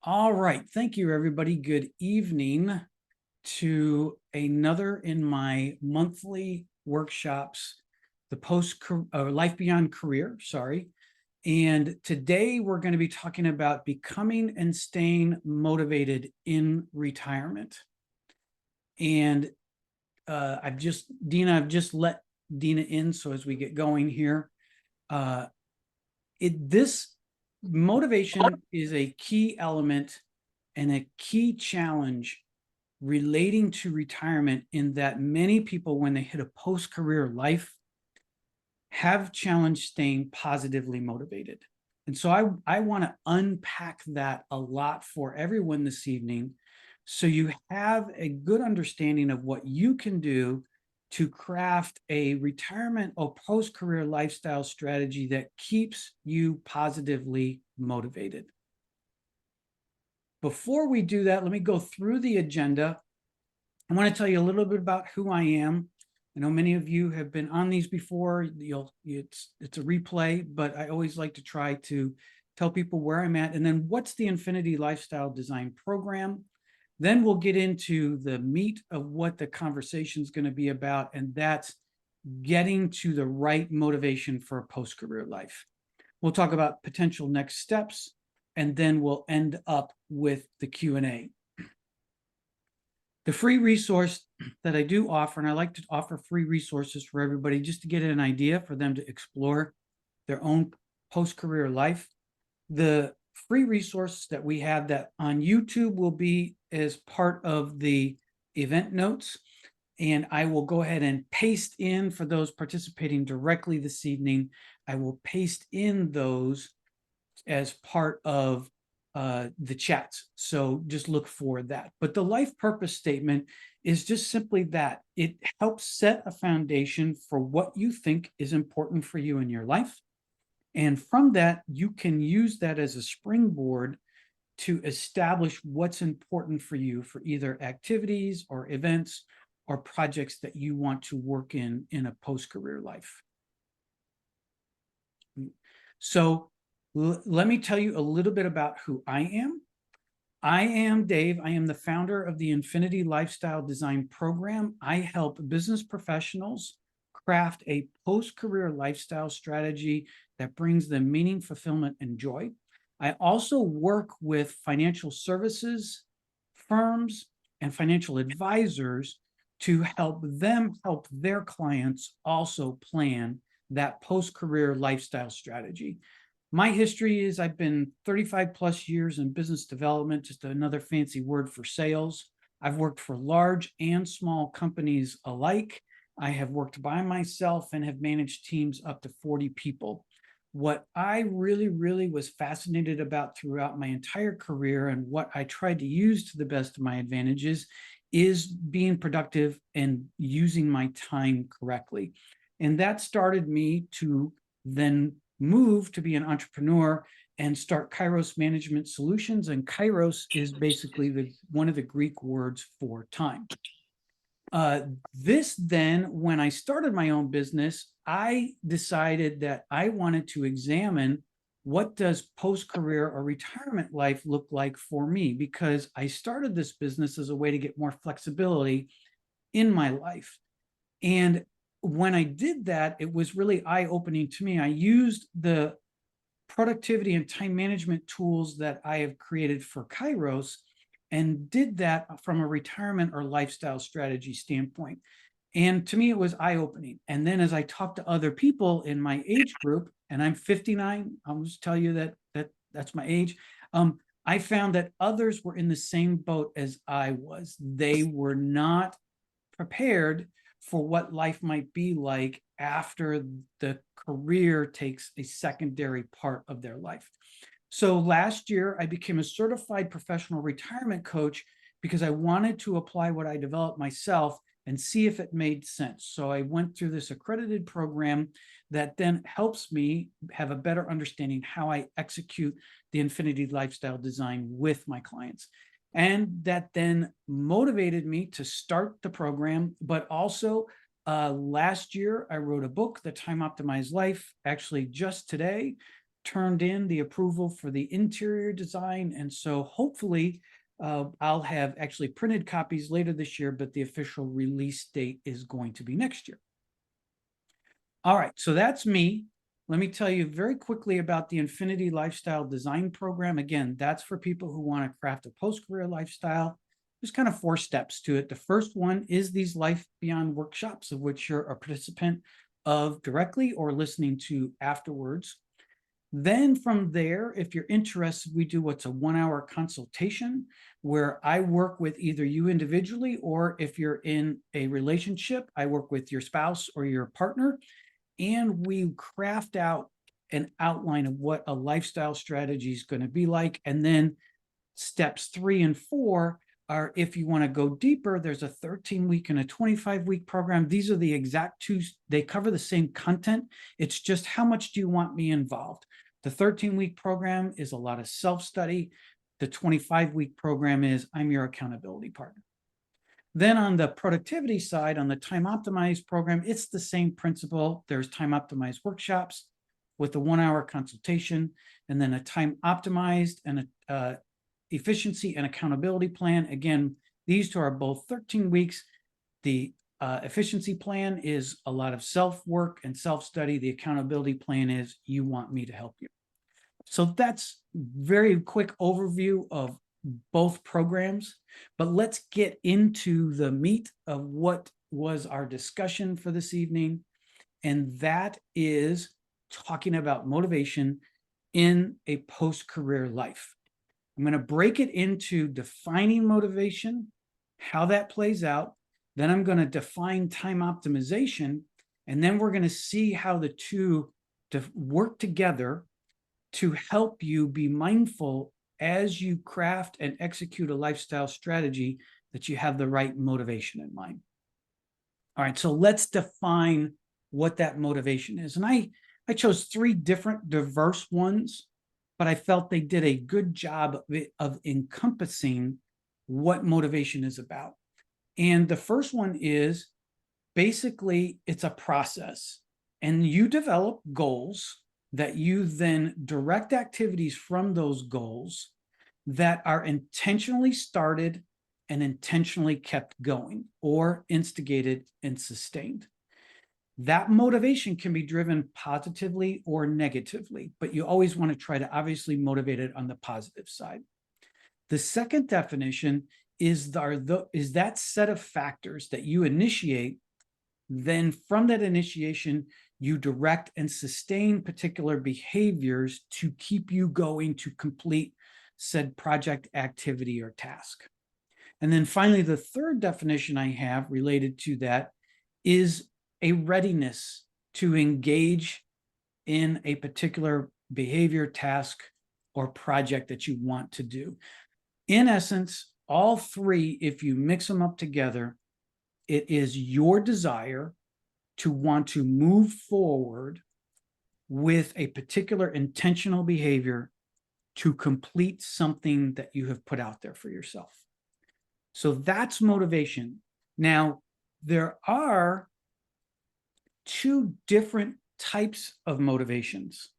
All right. Thank you, everybody. Good evening to another in my monthly workshops, the Life Beyond Career, sorry. And today we're going to be talking about becoming and staying motivated in retirement. And I've just let Dina in. So as we get going here, this motivation is a key element and a key challenge relating to retirement, in that many people, when they hit a post-career life, have challenge staying positively motivated. And so I want to unpack that a lot for everyone this evening, so you have a good understanding of what you can do to craft a retirement or post-career lifestyle strategy that keeps you positively motivated. Before we do that, let me go through the agenda. I want to tell you a little bit about who I am. I know many of you have been on these before. It's a replay, but I always like to try to tell people where I'm at, and then what's the Infinity Lifestyle Design Program. Then we'll get into the meat of what the conversation is going to be about, and that's getting to the right motivation for a post-career life. We'll talk about potential next steps, and then we'll end up with the Q&A. The free resource that I do offer, and I like to offer free resources for everybody just to get an idea for them to explore their own post-career life. The free resource that we have that on YouTube will be as part of the event notes, and I will go ahead and paste in, for those participating directly this evening, I will paste in those as part of the chats. So just look for that. But the life purpose statement is just simply that. It helps set a foundation for what you think is important for you in your life. And from that, you can use that as a springboard to establish what's important for you for either activities or events or projects that you want to work in a post-career life. So let me tell you a little bit about who I am. I am Dave. I am the founder of the Infinity Lifestyle Design Program. I help business professionals craft a post-career lifestyle strategy that brings them meaning, fulfillment, and joy. I also work with financial services firms and financial advisors to help them help their clients also plan that post-career lifestyle strategy. My history is I've been 35 plus years in business development, just another fancy word for sales. I've worked for large and small companies alike. I have worked by myself and have managed teams up to 40 people. What I really was fascinated about throughout my entire career, and what I tried to use to the best of my advantages, is being productive and using my time correctly. And that started me to then move to be an entrepreneur and start Kairos Management Solutions. And Kairos is basically one of the Greek words for time. This then, when I started my own business, I decided that I wanted to examine, what does post-career or retirement life look like for me? Because I started this business as a way to get more flexibility in my life. And when I did that, it was really eye-opening to me. I used the productivity and time management tools that I have created for Kairos, and did that from a retirement or lifestyle strategy standpoint. And to me, it was eye-opening. And then as I talked to other people in my age group, and I'm 59, I'll just tell you that's my age, I found that others were in the same boat as I was. They were not prepared for what life might be like after the career takes a secondary part of their life. So last year, I became a certified professional retirement coach because I wanted to apply what I developed myself and see if it made sense. So I went through this accredited program that then helps me have a better understanding how I execute the Infinity Lifestyle Design with my clients. And that then motivated me to start the program. But also last year, I wrote a book, The Time Optimized Life. Actually, just today, turned in the approval for the interior design. And so hopefully I'll have actually printed copies later this year, but the official release date is going to be next year. All right, so that's me. Let me tell you very quickly about the Infinity Lifestyle Design Program. Again, that's for people who want to craft a post-career lifestyle. There's kind of 4 steps to it. The first one is these Life Beyond workshops, of which you're a participant of directly or listening to afterwards. Then from there, if you're interested, we do what's a 1-hour consultation where I work with either you individually, or if you're in a relationship, I work with your spouse or your partner, and we craft out an outline of what a lifestyle strategy is going to be like. And then steps 3 and 4 are, if you want to go deeper, there's a 13-week and a 25-week program. These are the exact 2, they cover the same content. It's just how much do you want me involved? The 13-week program is a lot of self-study. The 25-week program is I'm your accountability partner. Then on the productivity side, on the time optimized program, it's the same principle. There's time optimized workshops with a 1-hour consultation, and then a time optimized and a efficiency and accountability plan. Again, these 2 are both 13 weeks. The efficiency plan is a lot of self-work and self-study. The accountability plan is you want me to help you. So that's very quick overview of both programs, but let's get into the meat of what was our discussion for this evening. And that is talking about motivation in a post-career life. I'm going to break it into defining motivation, how that plays out. Then I'm going to define time optimization, and then we're going to see how the 2 work together to help you be mindful as you craft and execute a lifestyle strategy that you have the right motivation in mind. All right, so let's define what that motivation is. And I chose 3 different diverse ones, but I felt they did a good job of encompassing what motivation is about. And the first one is basically it's a process, and you develop goals that you then direct activities from those goals that are intentionally started and intentionally kept going, or instigated and sustained. That motivation can be driven positively or negatively, but you always want to try to obviously motivate it on the positive side. The second definition is that set of factors that you initiate. Then from that initiation, you direct and sustain particular behaviors to keep you going to complete said project, activity, or task. And then finally, the third definition I have related to that is a readiness to engage in a particular behavior, task, or project that you want to do. In essence, all 3, if you mix them up together, it is your desire to want to move forward with a particular intentional behavior to complete something that you have put out there for yourself. So that's motivation. Now, there are 2 different types of motivations.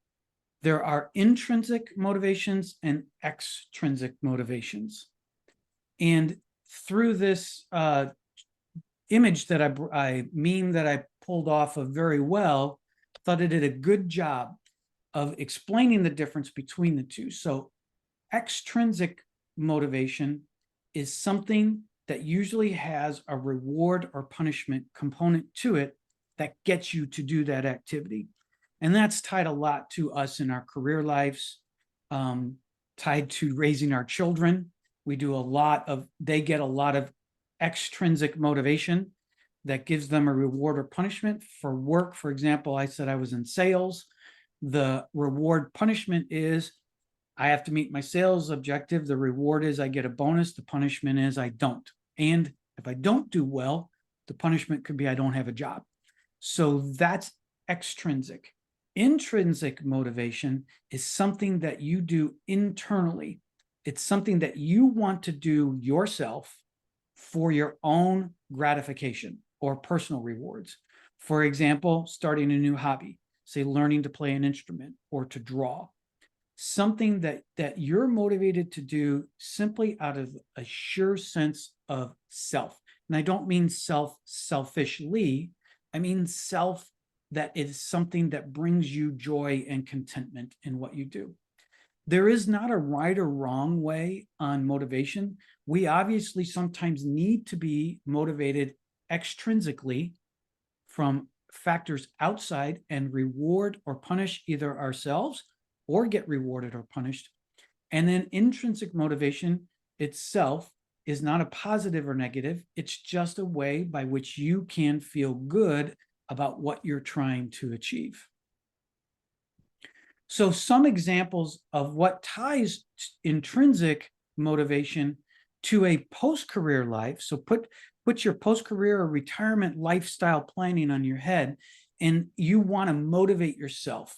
There are intrinsic motivations and extrinsic motivations. And through this image that meme that I pulled off of very well, thought it did a good job of explaining the difference between the 2. So extrinsic motivation is something that usually has a reward or punishment component to it that gets you to do that activity. And that's tied a lot to us in our career lives, tied to raising our children. We do they get a lot of extrinsic motivation that gives them a reward or punishment. For work, for example, I said I was in sales. The reward punishment is I have to meet my sales objective. The reward is I get a bonus. The punishment is I don't. And if I don't do well, the punishment could be I don't have a job. So that's extrinsic. Intrinsic motivation is something that you do internally. It's something that you want to do yourself for your own gratification or personal rewards. For example, starting a new hobby, say learning to play an instrument or to draw. something that you're motivated to do simply out of a sure sense of self. And I don't mean self selfishly, I mean self, that it is something that brings you joy and contentment in what you do. There is not a right or wrong way on motivation. We obviously sometimes need to be motivated extrinsically from factors outside and reward or punish either ourselves or get rewarded or punished. And then intrinsic motivation itself is not a positive or negative. It's just a way by which you can feel good about what you're trying to achieve. So some examples of what ties intrinsic motivation to a post-career life. So put your post-career or retirement lifestyle planning on your head, and you want to motivate yourself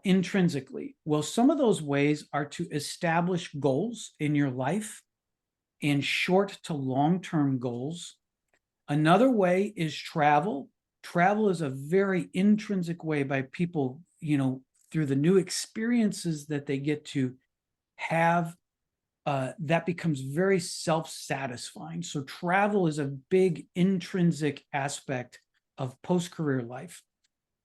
intrinsically. Well, some of those ways are to establish goals in your life and short to long-term goals. Another way is travel. Travel is a very intrinsic way by people, through the new experiences that they get to have, that becomes very self-satisfying. So travel is a big intrinsic aspect of post-career life.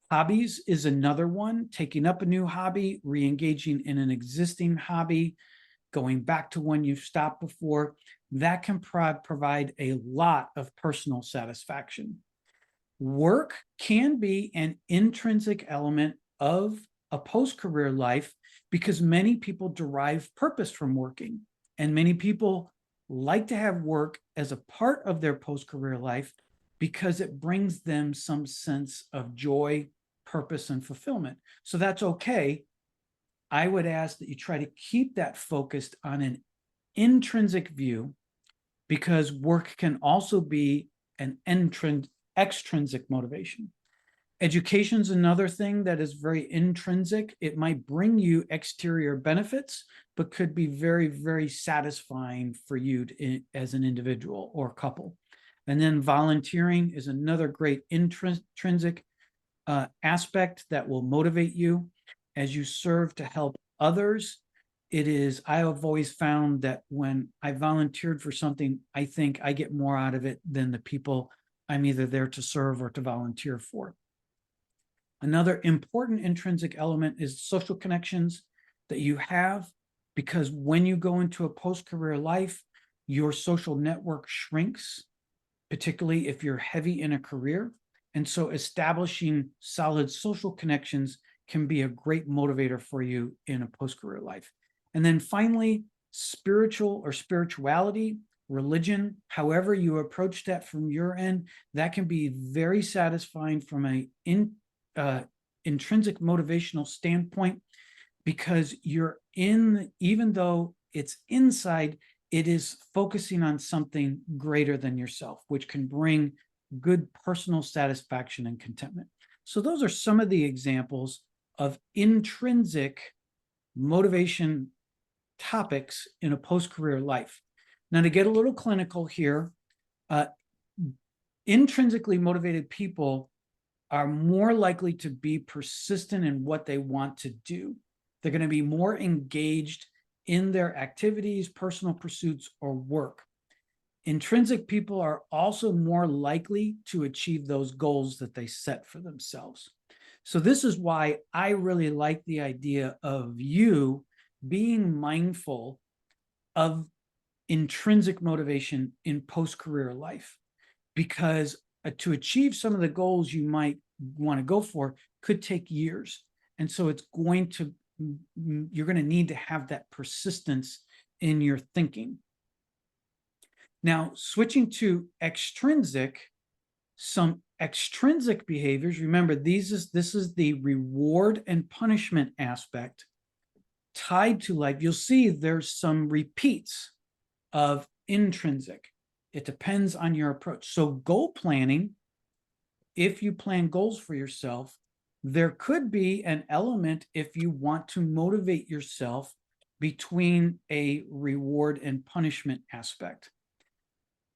Hobbies is another one, taking up a new hobby, re-engaging in an existing hobby, going back to one you've stopped before. That can provide a lot of personal satisfaction. Work can be an intrinsic element of a post-career life because many people derive purpose from working, and many people like to have work as a part of their post-career life because it brings them some sense of joy, purpose, and fulfillment. So that's okay. I would ask that you try to keep that focused on an intrinsic view, because work can also be an extrinsic motivation. Education is another thing that is very intrinsic. It might bring you exterior benefits, but could be very, very satisfying for you as an individual or couple. And then volunteering is another great intrinsic aspect that will motivate you as you serve to help others. I have always found that when I volunteered for something, I think I get more out of it than the people I'm either there to serve or to volunteer for. Another important intrinsic element is social connections that you have, because when you go into a post-career life, your social network shrinks, particularly if you're heavy in a career. And so establishing solid social connections can be a great motivator for you in a post-career life. And then finally, spiritual or spirituality, religion, however you approach that from your end, that can be very satisfying from a intrinsic motivational standpoint, because even though it's inside, it is focusing on something greater than yourself, which can bring good personal satisfaction and contentment. So those are some of the examples of intrinsic motivation topics in a post-career life. Now, to get a little clinical here, intrinsically motivated people are more likely to be persistent in what they want to do. They're going to be more engaged in their activities, personal pursuits, or work. Intrinsic people are also more likely to achieve those goals that they set for themselves. So this is why I really like the idea of you being mindful of intrinsic motivation in post-career life, because to achieve some of the goals you might want to go for could take years. And so you're going to need to have that persistence in your thinking. Now, switching to some extrinsic behaviors, remember, this is the reward and punishment aspect tied to life. You'll see there's some repeats of intrinsic. It depends on your approach. So goal planning, if you plan goals for yourself, there could be an element, if you want to motivate yourself, between a reward and punishment aspect.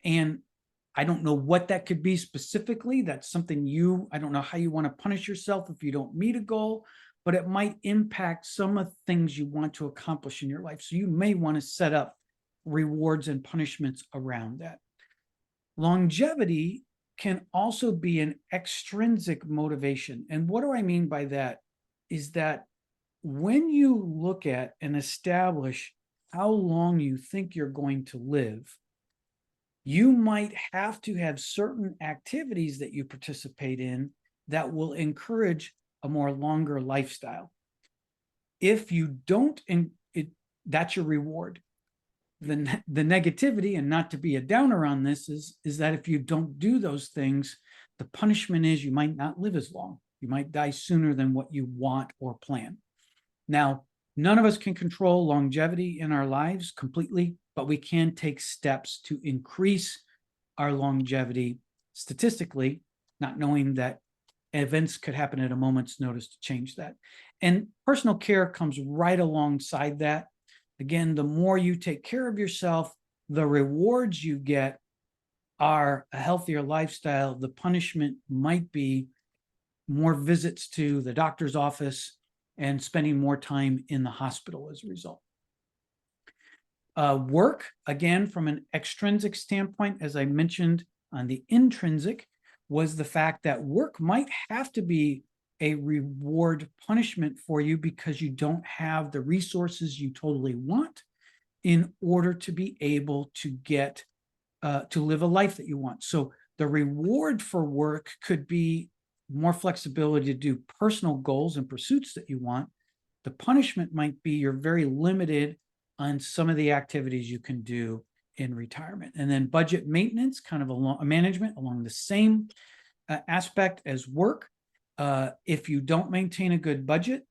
And I don't know what that could be specifically. That's something I don't know how you want to punish yourself if you don't meet a goal, but it might impact some of the things you want to accomplish in your life. So you may want to set up rewards and punishments around that. Longevity can also be an extrinsic motivation. And what do I mean by that? Is that when you look at and establish how long you think you're going to live, you might have to have certain activities that you participate in that will encourage a more longer lifestyle. If you don't, that's your reward. The negativity, and not to be a downer on this, is that if you don't do those things, the punishment is you might not live as long. You might die sooner than what you want or plan. Now, none of us can control longevity in our lives completely, but we can take steps to increase our longevity statistically, not knowing that events could happen at a moment's notice to change that. And personal care comes right alongside that. Again, the more you take care of yourself, the rewards you get are a healthier lifestyle. The punishment might be more visits to the doctor's office and spending more time in the hospital as a result. Work, again, from an extrinsic standpoint, as I mentioned on the intrinsic, was the fact that work might have to be a reward punishment for you because you don't have the resources you totally want in order to be able to get to live a life that you want. So the reward for work could be more flexibility to do personal goals and pursuits that you want. The punishment might be you're very limited on some of the activities you can do in retirement. And then budget maintenance, kind of a management along the same aspect as work. If you don't maintain a good budget,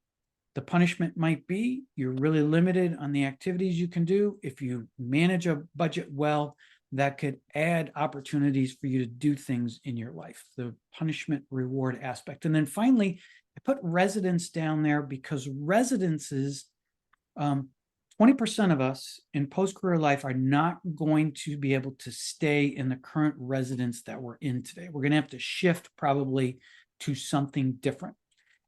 the punishment might be you're really limited on the activities you can do. If you manage a budget well, that could add opportunities for you to do things in your life, the punishment reward aspect. And then finally, I put residence down there because residences, 20% of us in post-career life are not going to be able to stay in the current residence that we're in today. We're going to have to shift probably to something different.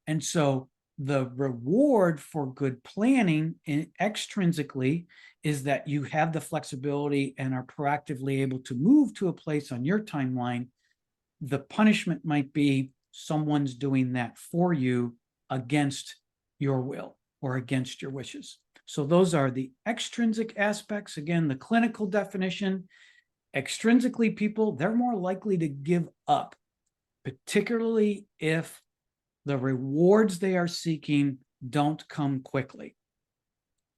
And so the reward for good planning extrinsically is that you have the flexibility and are proactively able to move to a place on your timeline. The punishment might be someone's doing that for you against your will or against your wishes. So those are the extrinsic aspects. Again, the clinical definition. Extrinsically, people, they're more likely to give up, particularly if the rewards they are seeking don't come quickly,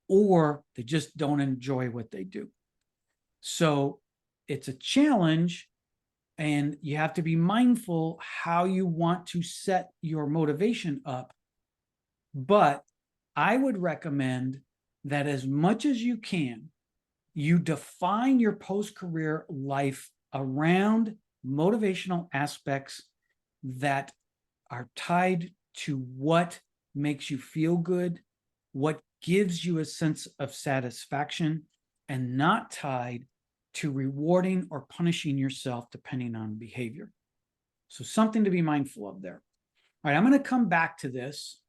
or they just don't enjoy what they do. So it's a challenge, and you have to be mindful how you want to set your motivation up. But I would recommend that as much as you can, you define your post-career life around motivational aspects that are tied to what makes you feel good, what gives you a sense of satisfaction, and not tied to rewarding or punishing yourself depending on behavior. So something to be mindful of there. All right, I'm going to come back to this,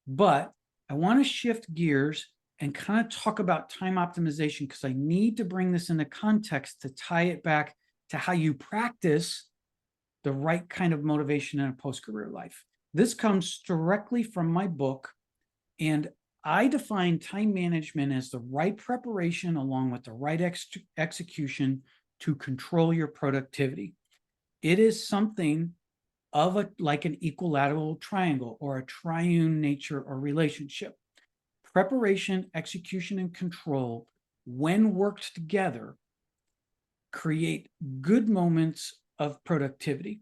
but I want to shift gears and kind of talk about time optimization because I need to bring this into context to tie it back to how you practice the right kind of motivation in a post-career life. This comes directly from my book, and I define time management as the right preparation along with the right execution to control your productivity. It is something of like an equilateral triangle or a triune nature or relationship. Preparation, execution, and control, when worked together, create good moments of productivity.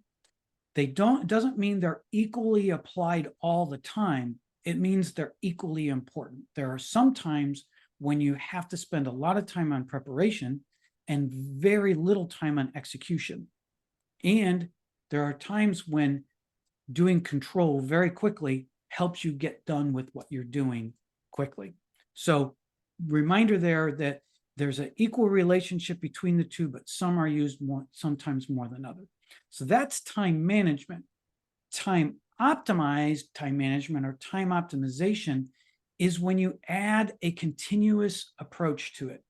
It doesn't mean they're equally applied all the time. It means they're equally important. There are some times when you have to spend a lot of time on preparation and very little time on execution. And there are times when doing control very quickly helps you get done with what you're doing quickly. So reminder there that there's an equal relationship between the two, but some are used more, sometimes more than others. So that's time management. Time Optimized time management or time optimization is when you add a continuous approach to it.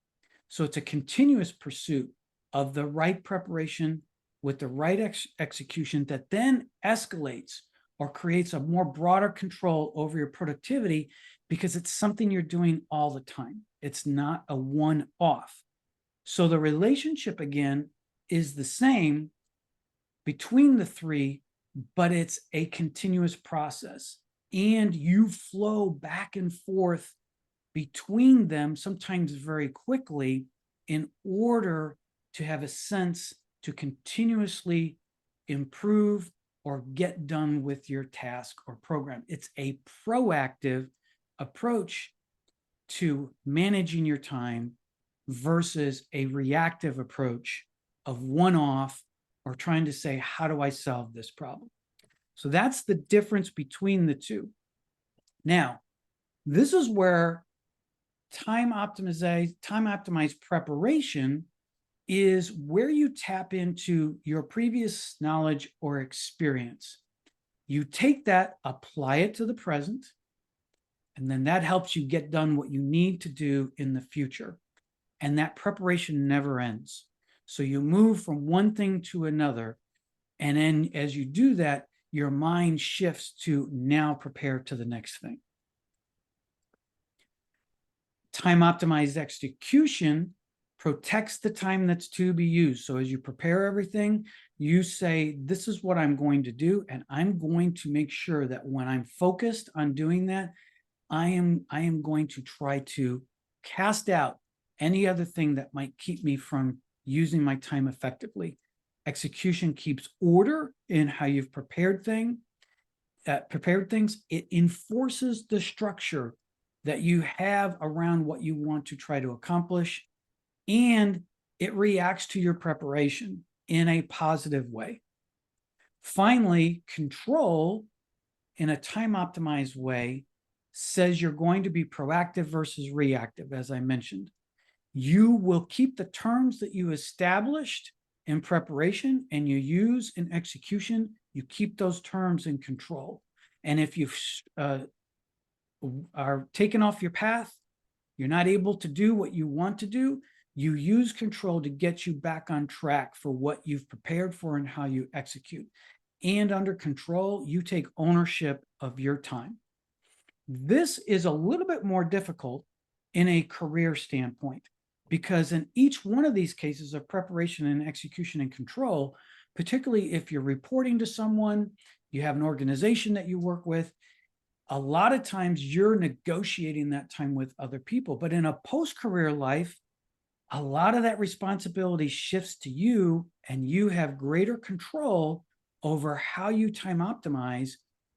So it's a continuous pursuit of the right preparation with the right execution that then escalates or creates a more broader control over your productivity because it's something you're doing all the time. It's not a one-off. So the relationship, again, is the same between the three, but it's a continuous process. And you flow back and forth between them, sometimes very quickly, in order to have a sense to continuously improve or get done with your task or program. It's a proactive approach to managing your time versus a reactive approach of one-off or trying to say, how do I solve this problem? So that's the difference between the two. Now, this is where time optimized preparation is where you tap into your previous knowledge or experience. You take that, apply it to the present, and then that helps you get done what you need to do in the future. And that preparation never ends. So you move from one thing to another. And then as you do that, your mind shifts to now prepare to the next thing. Time optimized execution protects the time that's to be used. So as you prepare everything, you say, this is what I'm going to do. And I'm going to make sure that when I'm focused on doing that, I am going to try to cast out any other thing that might keep me from using my time effectively. Execution keeps order in how you've prepared things. It enforces the structure that you have around what you want to try to accomplish, and it reacts to your preparation in a positive way. Finally, control in a time optimized way says you're going to be proactive versus reactive, as I mentioned. You will keep the terms that you established in preparation and you use in execution. You keep those terms in control. And if you are taken off your path, you're not able to do what you want to do, you use control to get you back on track for what you've prepared for and how you execute. And under control, you take ownership of your time. This is a little bit more difficult in a career standpoint, because in each one of these cases of preparation and execution and control, particularly if you're reporting to someone, you have an organization that you work with, a lot of times you're negotiating that time with other people. But in a post-career life, a lot of that responsibility shifts to you, and you have greater control over how you time optimize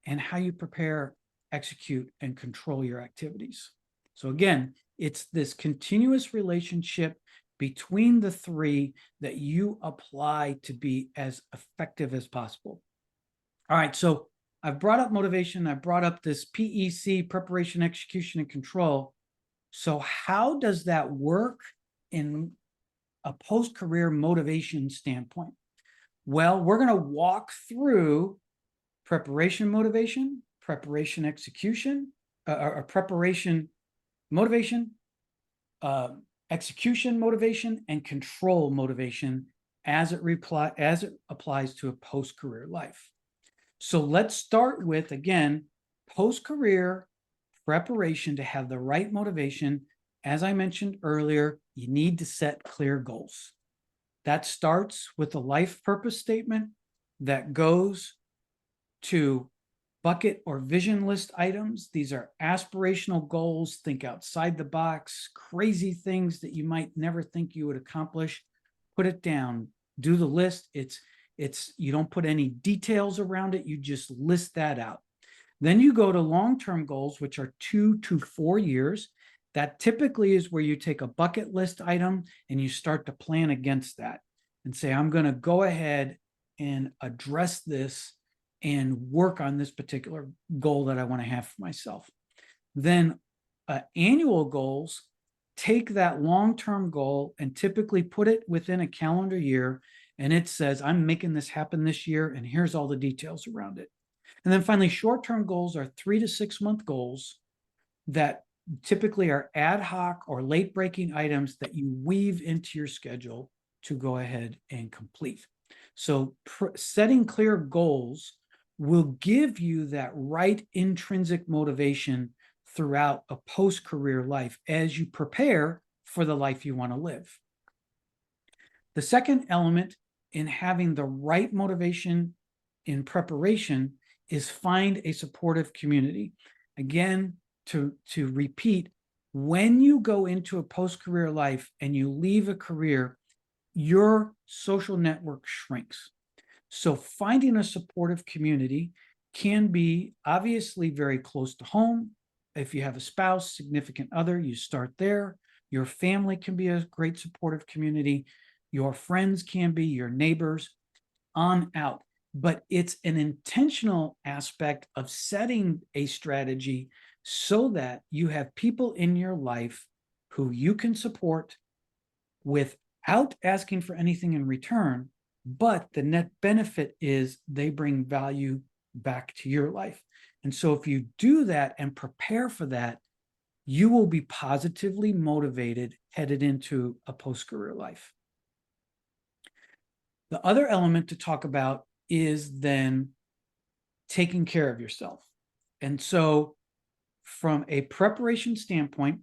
and how you prepare, execute, and control your activities. So again, it's this continuous relationship between the three that you apply to be as effective as possible. All right, so I've brought up motivation. I brought up this PEC, preparation, execution, and control. So how does that work in a post-career motivation standpoint? Well, we're going to walk through preparation motivation, preparation execution, or preparation motivation, execution motivation, and control motivation as it applies to a post-career life. So let's start with, again, post-career preparation. To have the right motivation, as I mentioned earlier, you need to set clear goals. That starts with a life purpose statement that goes to bucket or vision list items. These are aspirational goals. Think outside the box, crazy things that you might never think you would accomplish. Put it down, do the list. You don't put any details around it. You just list that out. Then you go to long-term goals, which are 2 to 4 years. That typically is where you take a bucket list item and you start to plan against that and say, I'm going to go ahead and address this and work on this particular goal that I want to have for myself. Then annual goals take that long-term goal and typically put it within a calendar year. And it says, I'm making this happen this year, and here's all the details around it. And then finally, short-term goals are 3 to 6 month goals that typically are ad hoc or late-breaking items that you weave into your schedule to go ahead and complete. So setting clear goals will give you that right intrinsic motivation throughout a post-career life as you prepare for the life you want to live. The second element in having the right motivation in preparation is find a supportive community. Again, to repeat, when you go into a post-career life and you leave a career, your social network shrinks. So finding a supportive community can be obviously very close to home. If you have a spouse, significant other, you start there. Your family can be a great supportive community. Your friends can be, your neighbors, on out. But it's an intentional aspect of setting a strategy so that you have people in your life who you can support without asking for anything in return, but the net benefit is they bring value back to your life. And so if you do that and prepare for that, you will be positively motivated headed into a post-career life. The other element to talk about is then taking care of yourself. And so from a preparation standpoint,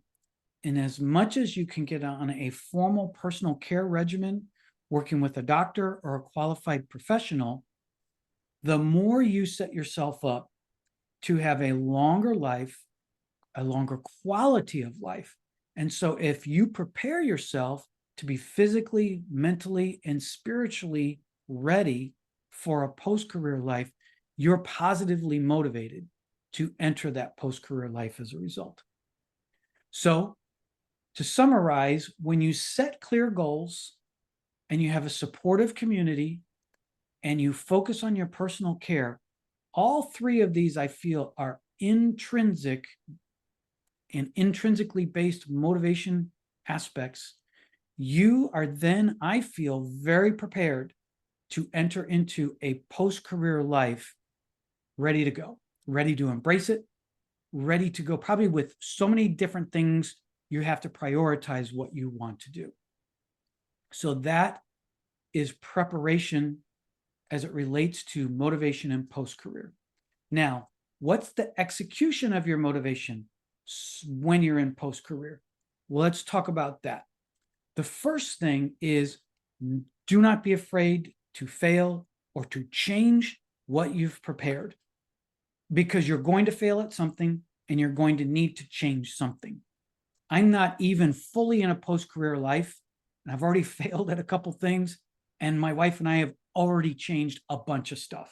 in as much as you can get on a formal personal care regimen, working with a doctor or a qualified professional, the more you set yourself up to have a longer life, a longer quality of life. And so if you prepare yourself to be physically, mentally, and spiritually ready for a post-career life, you're positively motivated to enter that post-career life as a result. So to summarize, when you set clear goals and you have a supportive community and you focus on your personal care, all three of these I feel are intrinsic and intrinsically based motivation aspects. You are then, I feel, very prepared to enter into a post-career life ready to go, ready to embrace it, ready to go, probably with so many different things. You have to prioritize what you want to do. So that is preparation as it relates to motivation and post-career. Now, what's the execution of your motivation when you're in post-career? Well, let's talk about that. The first thing is, do not be afraid to fail or to change what you've prepared, because you're going to fail at something and you're going to need to change something. I'm not even fully in a post-career life, and I've already failed at a couple things, and my wife and I have already changed a bunch of stuff.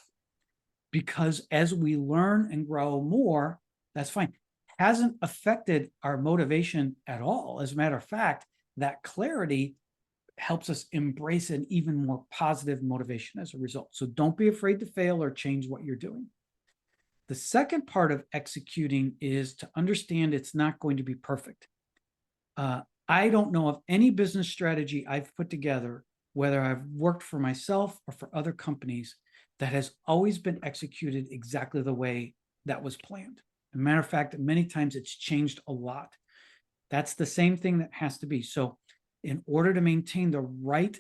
Because as we learn and grow more, that's fine. Hasn't affected our motivation at all. As a matter of fact, that clarity helps us embrace an even more positive motivation as a result. So don't be afraid to fail or change what you're doing. The second part of executing is to understand it's not going to be perfect. I don't know of any business strategy I've put together, whether I've worked for myself or for other companies, that has always been executed exactly the way that was planned. As a matter of fact, many times it's changed a lot. That's the same thing that has to be. So in order to maintain the right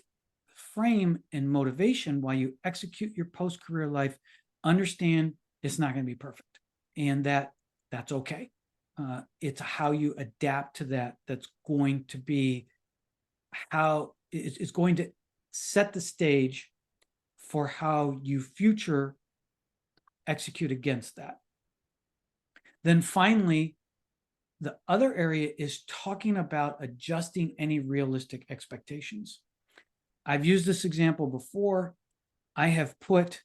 frame and motivation while you execute your post-career life, understand it's not going to be perfect, and that's okay. It's how you adapt to that that's going to be how it's going to set the stage for how you future execute against that. Then finally, the other area is talking about adjusting any realistic expectations. I've used this example before. I have put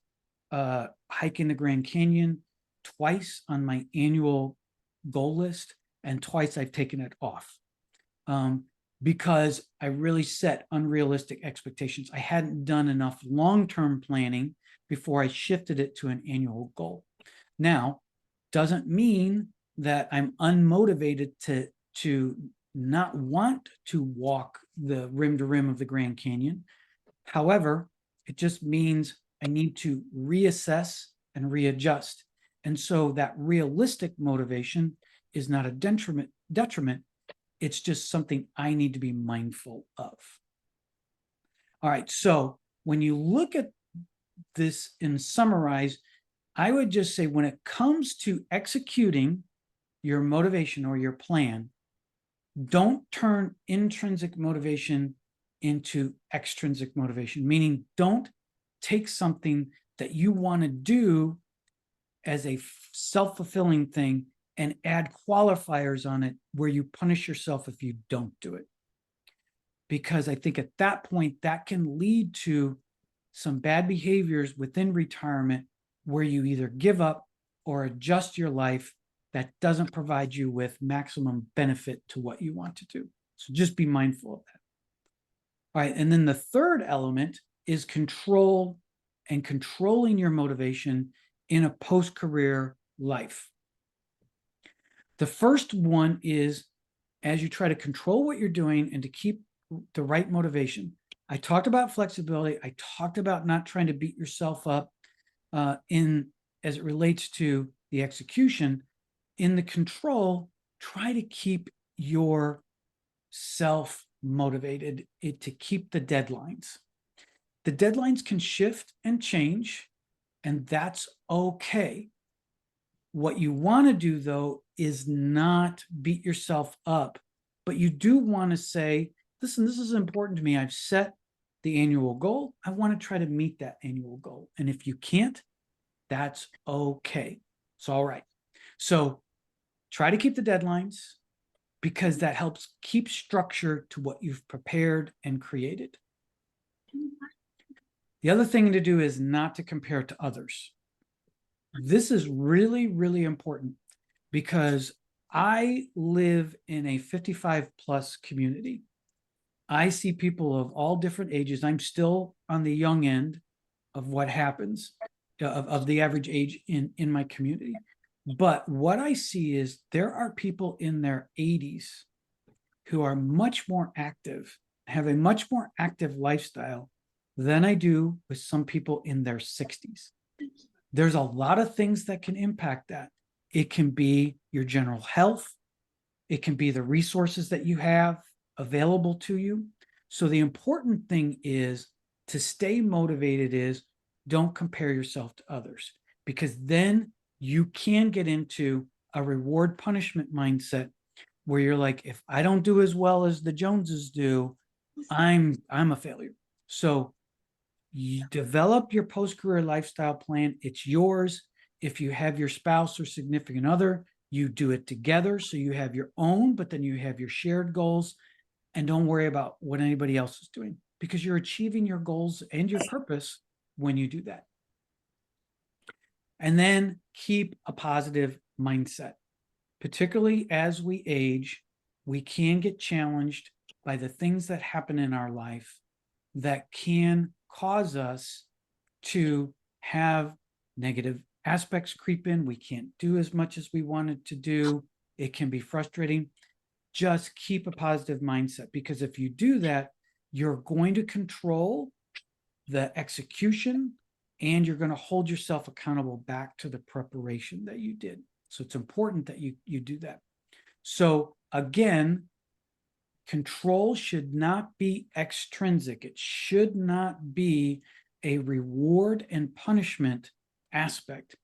hiking the Grand Canyon twice on my annual goal list, and twice I've taken it off because I really set unrealistic expectations. I hadn't done enough long-term planning before I shifted it to an annual goal. Now, doesn't mean that I'm unmotivated to not want to walk the rim to rim of the Grand Canyon. However, it just means I need to reassess and readjust. And so that realistic motivation is not a detriment. It's just something I need to be mindful of. All right. So when you look at this and summarize, I would just say when it comes to executing your motivation or your plan, don't turn intrinsic motivation into extrinsic motivation, meaning don't take something that you want to do as a self-fulfilling thing and add qualifiers on it where you punish yourself if you don't do it. Because I think at that point, that can lead to some bad behaviors within retirement where you either give up or adjust your life that doesn't provide you with maximum benefit to what you want to do. So just be mindful of that. All right. And then the third element is control and controlling your motivation in a post-career life. The first one is as you try to control what you're doing and to keep the right motivation. I talked about flexibility. I talked about not trying to beat yourself up as it relates to the execution. In the control, try to keep yourself motivated to keep the deadlines. The deadlines can shift and change, and that's okay. What you want to do, though, is not beat yourself up, but you do want to say, listen, this is important to me. I've set the annual goal. I want to try to meet that annual goal. And if you can't, that's okay. It's all right. So try to keep the deadlines because that helps keep structure to what you've prepared and created. The other thing to do is not to compare to others. This is really, really important because I live in a 55 plus community. I see people of all different ages. I'm still on the young end of what happens, of the average age in my community. But what I see is there are people in their 80s who are much more active, have a much more active lifestyle than I do with some people in their 60s. There's a lot of things that can impact that. It can be your general health. It can be the resources that you have available to you. So the important thing is to stay motivated is don't compare yourself to others, because then you can get into a reward punishment mindset where you're like, if I don't do as well as the Joneses do, I'm a failure. So you develop your post-career lifestyle plan. It's yours. If you have your spouse or significant other, you do it together. So you have your own, but then you have your shared goals, and don't worry about what anybody else is doing because you're achieving your goals and your purpose when you do that. And then keep a positive mindset. Particularly as we age, we can get challenged by the things that happen in our life that can cause us to have negative aspects creep in. We can't do as much as we wanted to do. It can be frustrating. Just keep a positive mindset, because if you do that, you're going to control the execution and you're going to hold yourself accountable back to the preparation that you did. So it's important that you do that. So again, control should not be extrinsic. It should not be a reward and punishment aspect.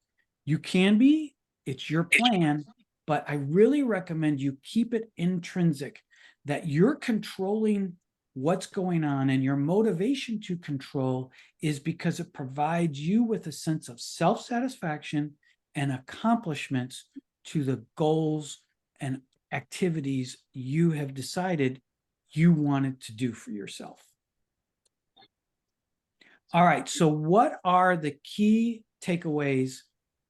You can be, it's your plan, but I really recommend you keep it intrinsic, that you're controlling what's going on, and your motivation to control is because it provides you with a sense of self-satisfaction and accomplishments to the goals and activities you have decided you wanted to do for yourself. All right, so what are the key takeaways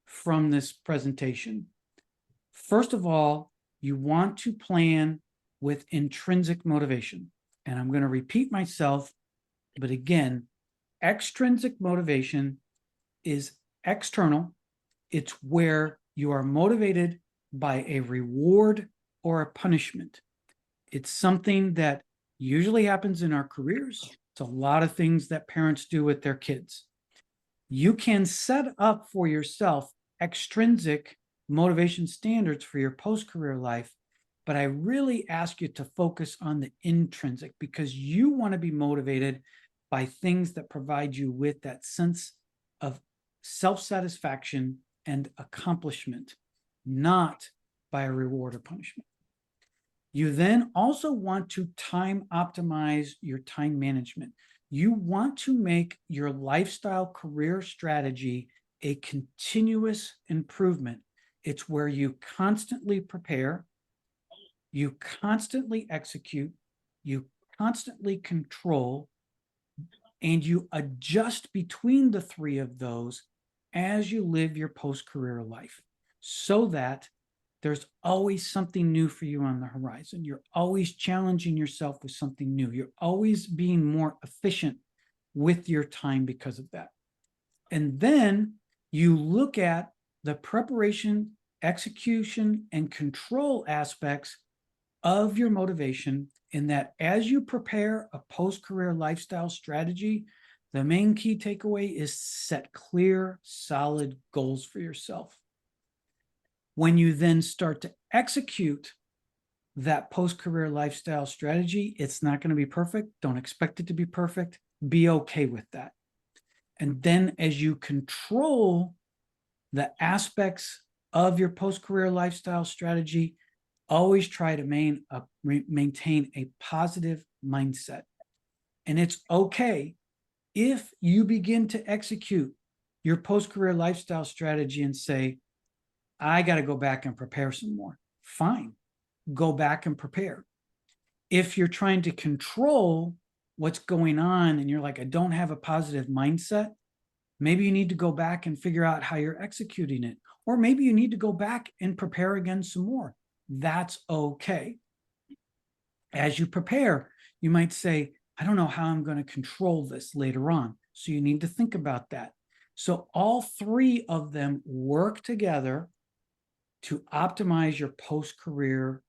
from this presentation? First of all, you want to plan with intrinsic motivation. And I'm going to repeat myself, but again, extrinsic motivation is external. It's where you are motivated by a reward or a punishment. It's something that usually happens in our careers. It's a lot of things that parents do with their kids. You can set up for yourself extrinsic motivation standards for your post-career life, but I really ask you to focus on the intrinsic, because you want to be motivated by things that provide you with that sense of self-satisfaction and accomplishment, not by a reward or punishment. You then also want to time optimize your time management. You want to make your lifestyle career strategy a continuous improvement. It's where you constantly prepare, you constantly execute, you constantly control, and you adjust between the three of those as you live your post-career life, so that there's always something new for you on the horizon. You're always challenging yourself with something new. You're always being more efficient with your time because of that. And then you look at the preparation, execution, and control aspects of your motivation, in that as you prepare a post-career lifestyle strategy, the main key takeaway is set clear, solid goals for yourself. When you then start to execute that post-career lifestyle strategy, it's not going to be perfect. Don't expect it to be perfect. Be okay with that. And then as you control the aspects of your post-career lifestyle strategy, always try to maintain a positive mindset. And it's okay if you begin to execute your post-career lifestyle strategy and say, I got to go back and prepare some more. Fine, go back and prepare. If you're trying to control what's going on and you're like, I don't have a positive mindset, maybe you need to go back and figure out how you're executing it. Or maybe you need to go back and prepare again some more. That's okay. As you prepare, you might say, I don't know how I'm going to control this later on. So you need to think about that. So all three of them work together to optimize your post-career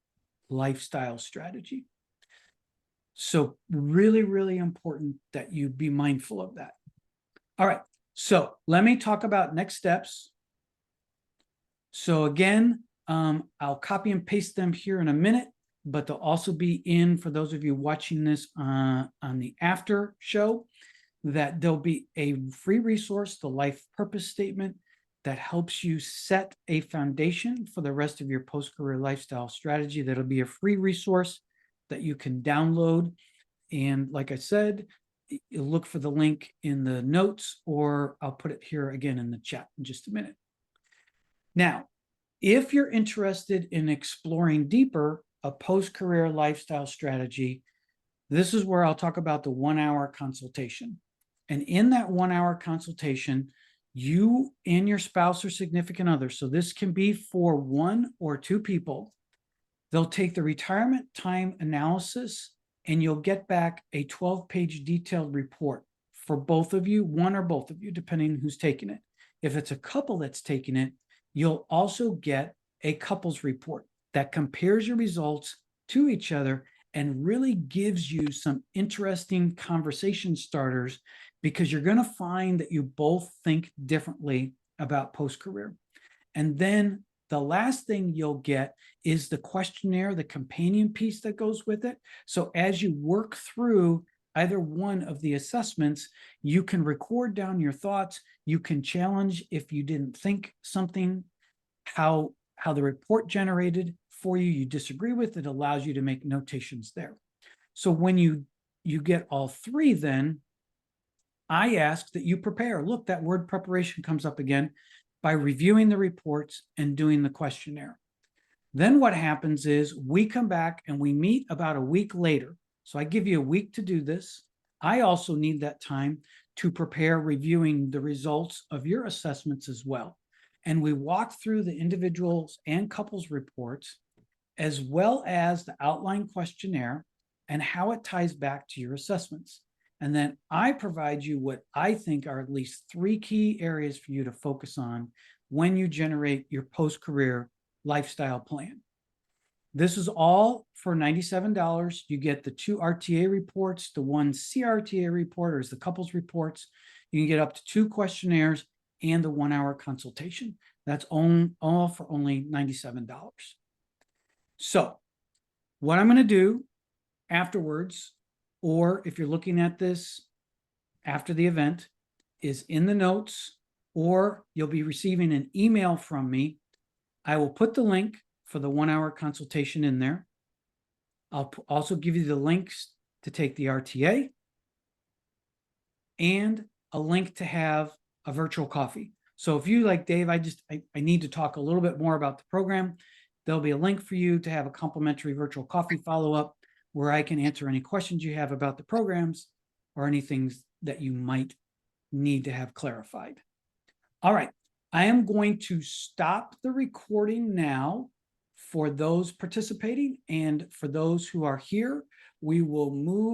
lifestyle strategy. So really, really important that you be mindful of that. All right, so let me talk about next steps. So again, I'll copy and paste them here in a minute, but they'll also be in, for those of you watching this on the after show, that there'll be a free resource, the life purpose statement, that helps you set a foundation for the rest of your post-career lifestyle strategy. That'll be a free resource that you can download. And like I said, you'll look for the link in the notes, or I'll put it here again in the chat in just a minute. Now, if you're interested in exploring deeper a post-career lifestyle strategy, this is where I'll talk about the 1-hour consultation. And in that 1-hour consultation, you and your spouse or significant other, so this can be for 1 or 2 people, they'll take the retirement time analysis and you'll get back a 12-page detailed report for both of you, 1 or both of you, depending on who's taking it. If it's a couple that's taking it, you'll also get a couples report that compares your results to each other and really gives you some interesting conversation starters, because you're going to find that you both think differently about post-career. And then the last thing you'll get is the questionnaire, the companion piece that goes with it. So as you work through either one of the assessments, you can record down your thoughts. You can challenge if you didn't think something, how the report generated for you, you disagree with. It allows you to make notations there. So when you get all 3, then I ask that you prepare. Look, that word preparation comes up again, by reviewing the reports and doing the questionnaire. Then what happens is we come back and we meet about a week later. So I give you a week to do this. I also need that time to prepare reviewing the results of your assessments as well. And we walk through the individuals and couples reports, as well as the outline questionnaire and how it ties back to your assessments. And then I provide you what I think are at least 3 key areas for you to focus on when you generate your post-career lifestyle plan. This is all for $97. You get the 2 RTA reports, the 1 CRTA report, or is the couples reports. You can get up to 2 questionnaires and the 1-hour consultation. That's all for only $97. So what I'm going to do afterwards, or if you're looking at this after the event, is in the notes, or you'll be receiving an email from me. I will put the link for the 1-hour consultation in there. I'll also give you the links to take the RTA and a link to have a virtual coffee. So if you like, Dave, I need to talk a little bit more about the program, there'll be a link for you to have a complimentary virtual coffee follow-up where I can answer any questions you have about the programs or anything that you might need to have clarified. All right, I am going to stop the recording now for those participating, and for those who are here, we will move